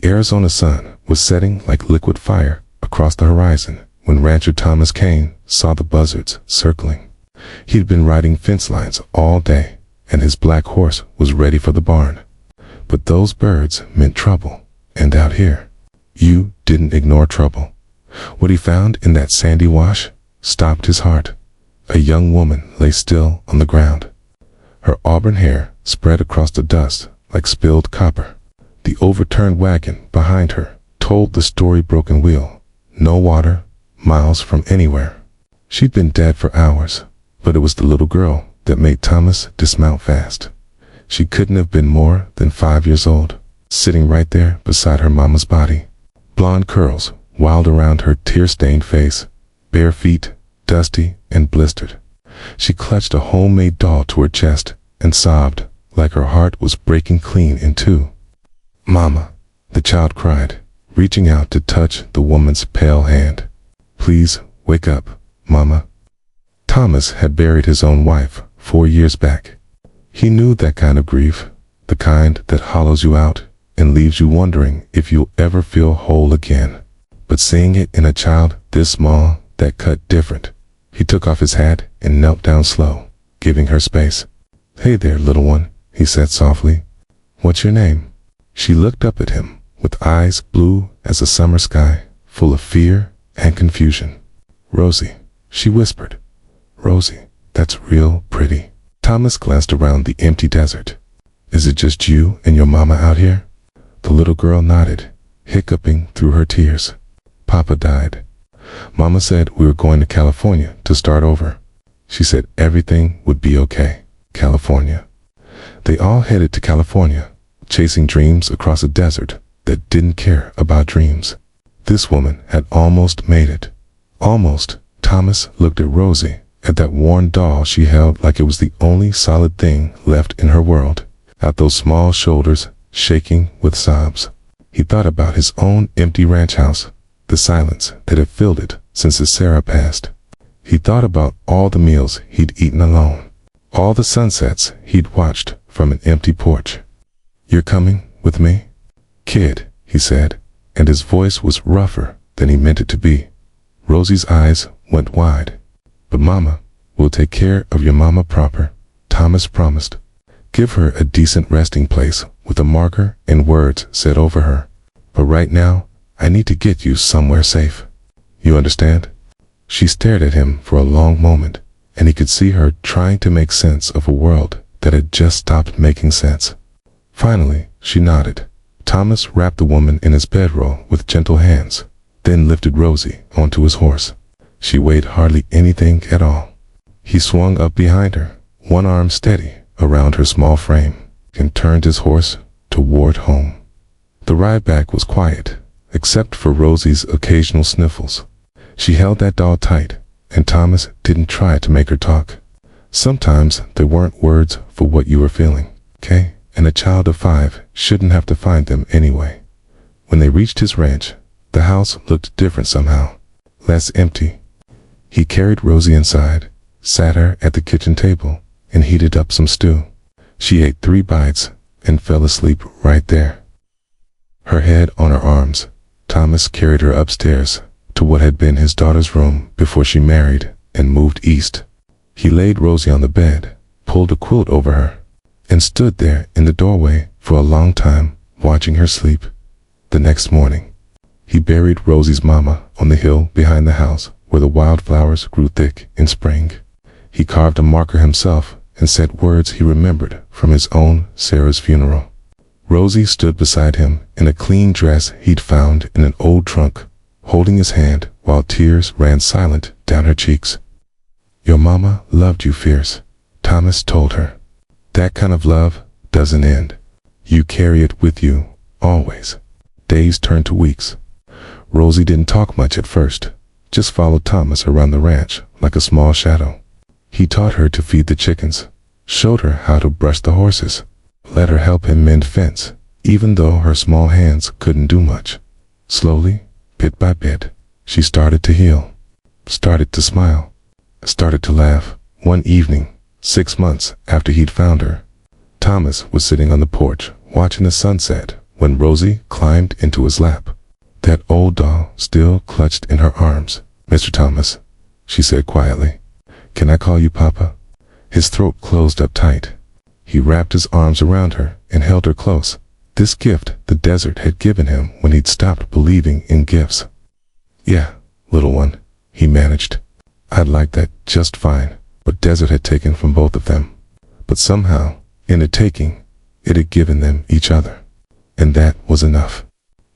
Arizona sun was setting like liquid fire across the horizon when rancher Thomas Kane saw the buzzards circling. He'd been riding fence lines all day, and his black horse was ready for the barn. But those birds meant trouble, and out here, you didn't ignore trouble. What he found in that sandy wash stopped his heart. A young woman lay still on the ground. Her auburn hair spread across the dust like spilled copper. The overturned wagon behind her told the story-broken wheel. No water, miles from anywhere. She'd been dead for hours, but it was the little girl that made Thomas dismount fast. She couldn't have been more than 5 years old, sitting right there beside her mama's body. Blonde curls wound around her tear-stained face, bare feet, dusty and blistered. She clutched a homemade doll to her chest and sobbed like her heart was breaking clean in two. "Mama," the child cried, reaching out to touch the woman's pale hand. "Please wake up, Mama." Thomas had buried his own wife 4 years back. He knew that kind of grief, the kind that hollows you out and leaves you wondering if you'll ever feel whole again. But seeing it in a child this small, that cut different. He took off his hat and knelt down slow, giving her space. "Hey there, little one," he said softly. "What's your name?" She looked up at him with eyes blue as a summer sky, full of fear and confusion. "Rosie," she whispered. "Rosie, that's real pretty." Thomas glanced around the empty desert. "Is it just you and your mama out here?" The little girl nodded, hiccuping through her tears. "Papa died. Mama said we were going to California to start over. She said everything would be okay." California. They all headed to California, chasing dreams across a desert that didn't care about dreams. This woman had almost made it. Almost. Thomas looked at Rosie, at that worn doll she held like it was the only solid thing left in her world, at those small shoulders shaking with sobs. He thought about his own empty ranch house, the silence that had filled it since his Sarah passed. He thought about all the meals he'd eaten alone, all the sunsets he'd watched from an empty porch. "You're coming with me, kid," he said, and his voice was rougher than he meant it to be. Rosie's eyes went wide. "But Mama, we'll take care of your mama proper," Thomas promised. "Give her a decent resting place with a marker and words said over her. But right now, I need to get you somewhere safe. You understand?" She stared at him for a long moment, and he could see her trying to make sense of a world that had just stopped making sense. Finally, she nodded. Thomas wrapped the woman in his bedroll with gentle hands, then lifted Rosie onto his horse. She weighed hardly anything at all. He swung up behind her, one arm steady around her small frame, and turned his horse toward home. The ride back was quiet, except for Rosie's occasional sniffles. She held that doll tight, and Thomas didn't try to make her talk. Sometimes there weren't words for what you were feeling, okay? And a child of 5 shouldn't have to find them anyway. When they reached his ranch, the house looked different somehow, less empty. He carried Rosie inside, sat her at the kitchen table, and heated up some stew. She ate 3 bites and fell asleep right there. Her head on her arms, Thomas carried her upstairs to what had been his daughter's room before she married and moved east. He laid Rosie on the bed, pulled a quilt over her, and stood there in the doorway for a long time, watching her sleep. The next morning, he buried Rosie's mama on the hill behind the house where the wildflowers grew thick in spring. He carved a marker himself and said words he remembered from his own Sarah's funeral. Rosie stood beside him in a clean dress he'd found in an old trunk, holding his hand while tears ran silent down her cheeks. "Your mama loved you fierce," Thomas told her. "That kind of love doesn't end. You carry it with you, always." Days turned to weeks. Rosie didn't talk much at first, just followed Thomas around the ranch like a small shadow. He taught her to feed the chickens, showed her how to brush the horses, let her help him mend fence, even though her small hands couldn't do much. Slowly, bit by bit, she started to heal, started to smile, started to laugh. One evening, 6 months after he'd found her, Thomas was sitting on the porch, watching the sunset when Rosie climbed into his lap. That old doll still clutched in her arms. "Mr. Thomas," she said quietly, "can I call you Papa?" His throat closed up tight. He wrapped his arms around her and held her close. This gift the desert had given him when he'd stopped believing in gifts. "Yeah, little one," he managed. "I'd like that just fine." But desert had taken from both of them. But somehow, in the taking, it had given them each other. And that was enough.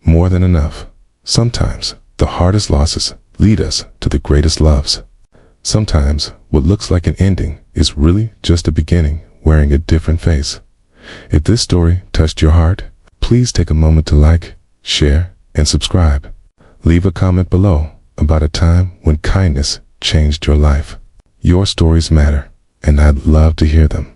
More than enough. Sometimes, the hardest losses lead us to the greatest loves. Sometimes, what looks like an ending is really just a beginning wearing a different face. If this story touched your heart, please take a moment to like, share, and subscribe. Leave a comment below about a time when kindness changed your life. Your stories matter, and I'd love to hear them.